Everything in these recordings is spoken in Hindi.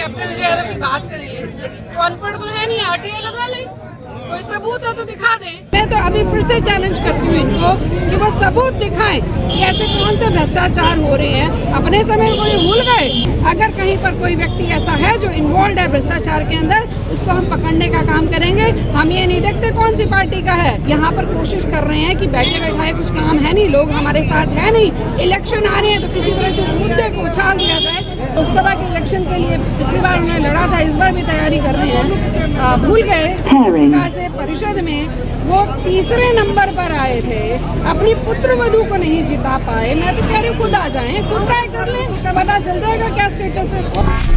कैप्टन विजय यादव की बात करें तो अनपढ़ तो है नहीं, आरटीआई लगा ले, कोई सबूत है तो दिखा दें। मैं तो अभी फिर से चैलेंज करती हूँ इनको कि वो सबूत दिखाएं कि ऐसे कौन से भ्रष्टाचार हो रहे हैं। अपने समय को ये भूल गए। अगर कहीं पर कोई व्यक्ति ऐसा है जो इन्वॉल्व है भ्रष्टाचार के अंदर, उसको हम पकड़ने का काम करेंगे। हम ये नहीं देखते कौन सी पार्टी का है। यहाँ पर कोशिश कर रहे हैं कि बैठे बैठाए कुछ काम है नहीं, लोग हमारे साथ है नहीं, इलेक्शन आ रहे हैं तो किसी तरह से इस मुद्दे को उछाल दिया जाए। लोकसभा के इलेक्शन के लिए पिछली बार उन्होंने लड़ा था, इस बार भी तैयारी कर रहे हैं। भूल गए परिषद में वो तीसरे नंबर पर आए थे, अपनी पुत्र वधू को नहीं जिता पाए। मैं तो कह रही हूँ खुद आ जाएं, खुद ट्राई कर लें, पता चल जाएगा क्या स्टेटस है।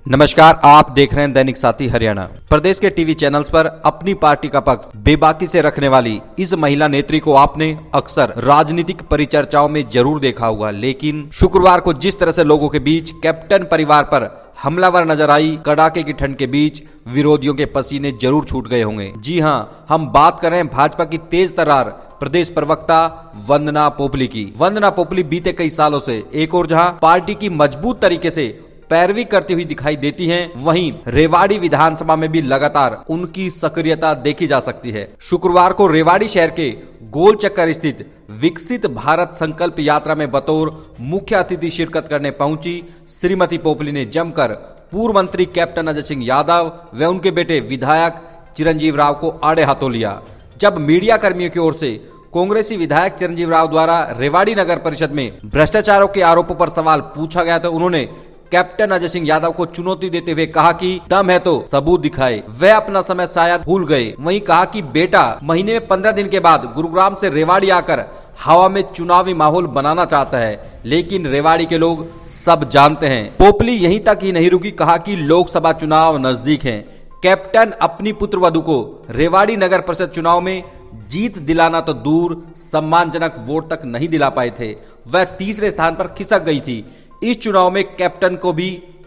नमस्कार, आप देख रहे हैं दैनिक साथी हरियाणा। प्रदेश के टीवी चैनल्स पर अपनी पार्टी का पक्ष बेबाकी से रखने वाली इस महिला नेत्री को आपने अक्सर राजनीतिक परिचर्चाओं में जरूर देखा होगा, लेकिन शुक्रवार को जिस तरह से लोगों के बीच कैप्टन परिवार पर हमलावर नजर आई, कड़ाके की ठंड के बीच विरोधियों के पसीने जरूर छूट गए होंगे। जी हाँ, हम बात कर रहे हैं भाजपा की तेज तर्रार प्रदेश प्रवक्ता वंदना पोपली की। वंदना पोपली बीते कई सालों से एक और जहां पार्टी की मजबूत तरीके से पैरवी करती हुई दिखाई देती हैं, वहीं रेवाड़ी विधानसभा में भी लगातार उनकी सक्रियता देखी जा सकती है। शुक्रवार को रेवाड़ी शहर के गोल चक्कर स्थित विकसित भारत संकल्प यात्रा में बतौर मुख्य अतिथि शिरकत करने पहुंची श्रीमती पोपली ने जमकर पूर्व मंत्री कैप्टन अजय सिंह यादव व उनके बेटे विधायक चिरंजीव राव को आड़े हाथों लिया। जब मीडिया कर्मियों की ओर से कांग्रेसी विधायक चिरंजीव राव द्वारा रेवाड़ी नगर परिषद में भ्रष्टाचारों के आरोपों पर सवाल पूछा गया तो उन्होंने कैप्टन अजय सिंह यादव को चुनौती देते हुए कहा कि दम है तो सबूत दिखाए, वह अपना समय शायद भूल गए। वहीं कहा कि बेटा महीने में 15 दिन के बाद गुरुग्राम से रेवाड़ी आकर हवा में चुनावी माहौल बनाना चाहता है, लेकिन रेवाड़ी के लोग सब जानते हैं। पोपली यहीं तक ही नहीं रुकी, कहा कि लोकसभा चुनाव नजदीक हैं। कैप्टन अपनी पुत्र वधू को रेवाड़ी नगर परिषद चुनाव में जीत दिलाना तो दूर, सम्मानजनक वोट तक नहीं दिला पाए थे, वह तीसरे स्थान पर खिसक गई थी। इस चुनाव में कैप्टन को भी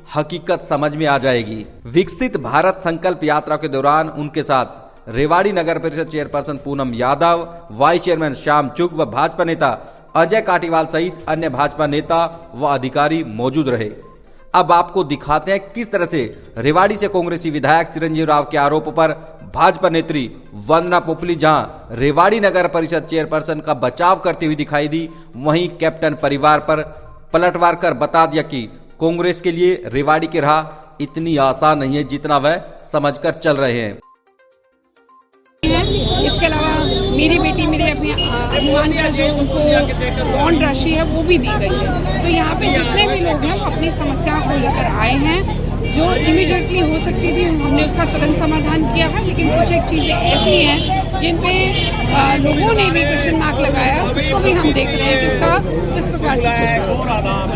हकीकत समझ में आ जाएगी। विकसित भारत संकल्प यात्रा के दौरान उनके साथ रेवाड़ी नगर परिषद chairperson Poonam Yadav, vice chairman Shyam चुग व भाजपा नेता अजय काटीवाल सहित अन्य भाजपा नेता व अधिकारी मौजूद रहे। अब आपको दिखाते हैं किस तरह से रेवाड़ी से कांग्रेसी विधायक चिरंजीव राव के आरोप पर भाजपा नेत्री वंदना पोपली जहां रेवाड़ी नगर परिषद चेयरपर्सन का बचाव करती हुई दिखाई दी, वहीं कैप्टन परिवार पर पलटवार कर बता दिया कि कांग्रेस के लिए रेवाड़ी की राह इतनी आसान नहीं है जितना वह समझकर चल रहे हैं। इसके अलावा मेरी बेटी मेरे अपने अनुमान का जो उनको बॉन्ड राशि है वो भी दी गई है। तो यहाँ पे जितने भी लोग हैं वो अपनी समस्याओं को लेकर आए हैं। जो इमीडिएटली हो सकती थी हमने उसका तुरंत समाधान किया है, लेकिन कुछ एक चीज़ें ऐसी हैं जिन पे लोगों ने भी क्वेश्चन मार्क लगाया, उसको भी हम देख रहे हैं कि उसका किस प्रकार से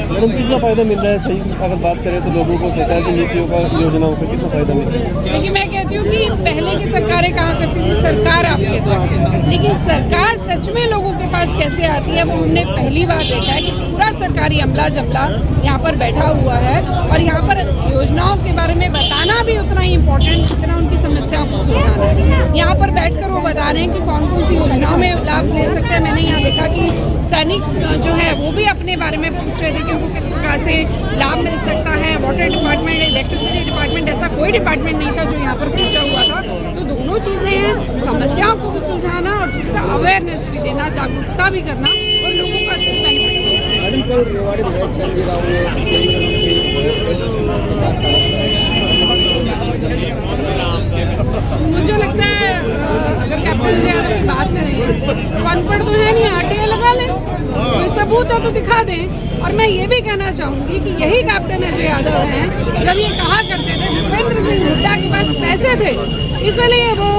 मैडम कितना फायदा मिल रहा है। सही अगर बात करें तो लोगों को सरकार की नीतियों का, योजनाओं का कितना फायदा मिल रहा है। देखिए, मैं कहती हूँ कि पहले की सरकारें कहा करती थी सरकार आपके द्वार, लेकिन सरकार सच में लोगों के पास कैसे आती है वो हमने पहली बार देखा है कि पूरा सरकारी अमला जमला यहाँ पर बैठा हुआ है और यहाँ पर योजनाओं के बारे में बताना भी उतना ही इम्पोर्टेंट जितना उनकी समस्याओं को सुलझाना है। यहाँ पर बैठकर वो बता रहे हैं कि कौन कौन सी योजनाओं में लाभ ले सकते हैं। मैंने यहाँ देखा कि सैनिक जो है वो भी अपने बारे में पूछ रहे थे कि उनको किस प्रकार से लाभ मिल सकता है। वाटर डिपार्टमेंट, इलेक्ट्रिसिटी डिपार्टमेंट, ऐसा कोई डिपार्टमेंट नहीं था जो यहाँ पर पहुँचा हुआ था। तो दोनों चीज़ें हैं, समस्याओं को भी सुलझाना और दूसरा अवेयरनेस भी देना, जागरूकता भी करना और लोगों का बेनिफिट मुझे लगता है अगर कैप्टन विजय यादव की बात करें तो अनपढ़ तो है नहीं, आरटीआई लगा ले, कोई सबूत है तो दिखा दें। और मैं ये भी कहना चाहूँगी कि यही कैप्टन अजय यादव हैं, जब ये कहा करते थे भूपेंद्र सिंह हुड्डा के पास पैसे थे इसलिए वो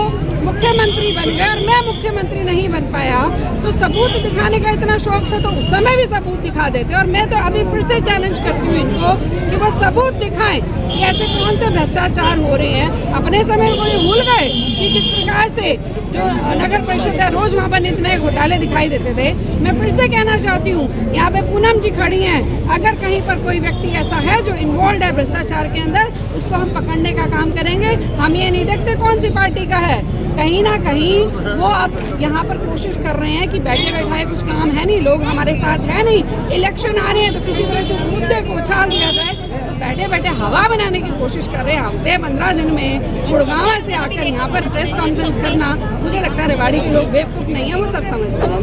मुख्यमंत्री बन गए और मैं मुख्यमंत्री नहीं बन पाया, तो सबूत दिखाने का इतना शौक था तो उस समय भी सबूत दिखा देते। और मैं तो अभी फिर से चैलेंज करती हूँ इनको कि वो सबूत दिखाएं कि ऐसे कौन से भ्रष्टाचार हो रहे हैं। अपने समय को ये भूल गए कि किस प्रकार से जो नगर परिषद है रोज वहाँ पर इतने घोटाले दिखाई देते थे। मैं फिर से कहना चाहती हूँ, यहाँ पे पूनम जी खड़ी हैं, अगर कहीं पर कोई व्यक्ति ऐसा है जो इन्वॉल्व है भ्रष्टाचार के अंदर, उसको हम पकड़ने का काम करेंगे। हम ये नहीं देखते कौन सी पार्टी का है। कहीं ना कहीं वो अब यहाँ पर कोशिश कर रहे हैं कि बैठे बैठाए कुछ काम है नहीं, लोग हमारे साथ है नहीं, इलेक्शन आ रहे हैं तो किसी तरह से इस मुद्दे को उछाल दिया जाए, तो बैठे बैठे हवा बनाने की कोशिश कर रहे हैं। हफ्ते 15 दिन में गुड़गांव से आकर यहाँ पर प्रेस कॉन्फ्रेंस करना, मुझे लगता है रेवाड़ी के लोग बेवकूफ़ नहीं है, वो सब समझते हैं।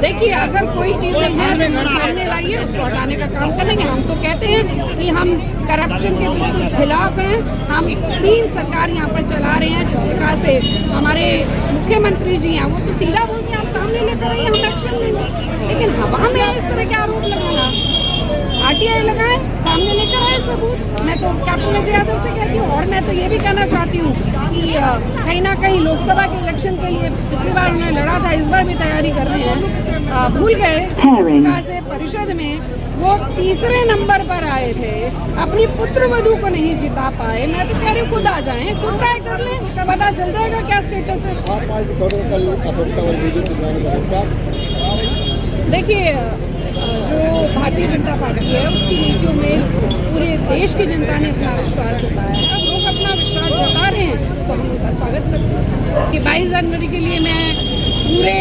देखिए, अगर कोई चीज़ें हैं तो सामने लाइए, उसको हटाने का काम करेंगे। हम तो कहते हैं कि हम करप्शन के बिल्कुल खिलाफ हैं। हम क्लीन सरकार यहाँ पर चला रहे हैं। जिस प्रकार से हमारे मुख्यमंत्री जी हैं, वो तो सीधा बोलते हैं आप सामने लेकर आइए, हम एक्शन लेंगे। लेकिन हवा में इस तरह के आरोप लगाना, RTI लगाए, सामने लेकर आए सबूत। मैं तो कैप्टन अजय यादव से कहती हूँ, और मैं तो ये भी कहना चाहती हूँ कि कहीं ना कहीं लोकसभा के इलेक्शन के लिए पिछली बार उन्होंने लड़ा था, इस बार भी तैयारी कर रहे हैं। भूल गए से परिषद में वो तीसरे नंबर पर आए थे, अपनी पुत्र वधू को नहीं जिता पाए। मैं तो कह रही हूँ खुद आ जाएं, खुद ट्राई कर लें, पता चल जाएगा क्या स्टेटस है। देखिए, जो भारतीय जनता पार्टी है उसकी नीतियों में पूरे देश की जनता ने अपना विश्वास जताया है। अब लोग अपना विश्वास जता रहे हैं तो हम उनका स्वागत करते हैं कि 22 जनवरी के लिए मैं पूरे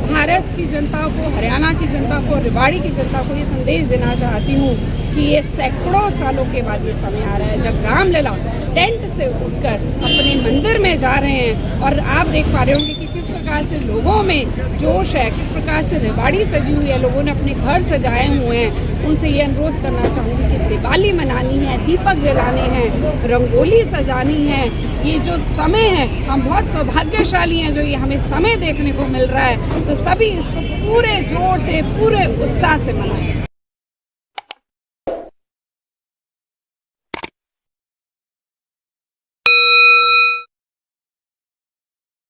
भारत की जनता को, हरियाणा की जनता को, रेवाड़ी की जनता को ये संदेश देना चाहती हूँ कि ये सैकड़ों सालों के बाद ये समय आ रहा है जब रामलला टेंट से उठकर अपने मंदिर में जा रहे हैं। और आप देख पा रहे होंगे कि किस प्रकार से लोगों में जोश है, किस प्रकार से रेवाड़ी सजी हुई है, लोगों ने अपने घर सजाए हुए हैं। उनसे ये अनुरोध करना चाहूँगी कि दिवाली मनानी है, दीपक जलाने हैं, रंगोली सजानी है। ये जो समय है, हम बहुत सौभाग्यशाली हैं जो ये हमें समय देखने को मिल रहा है, तो सभी इसको पूरे जोर से, पूरे उत्साह से मनाएं।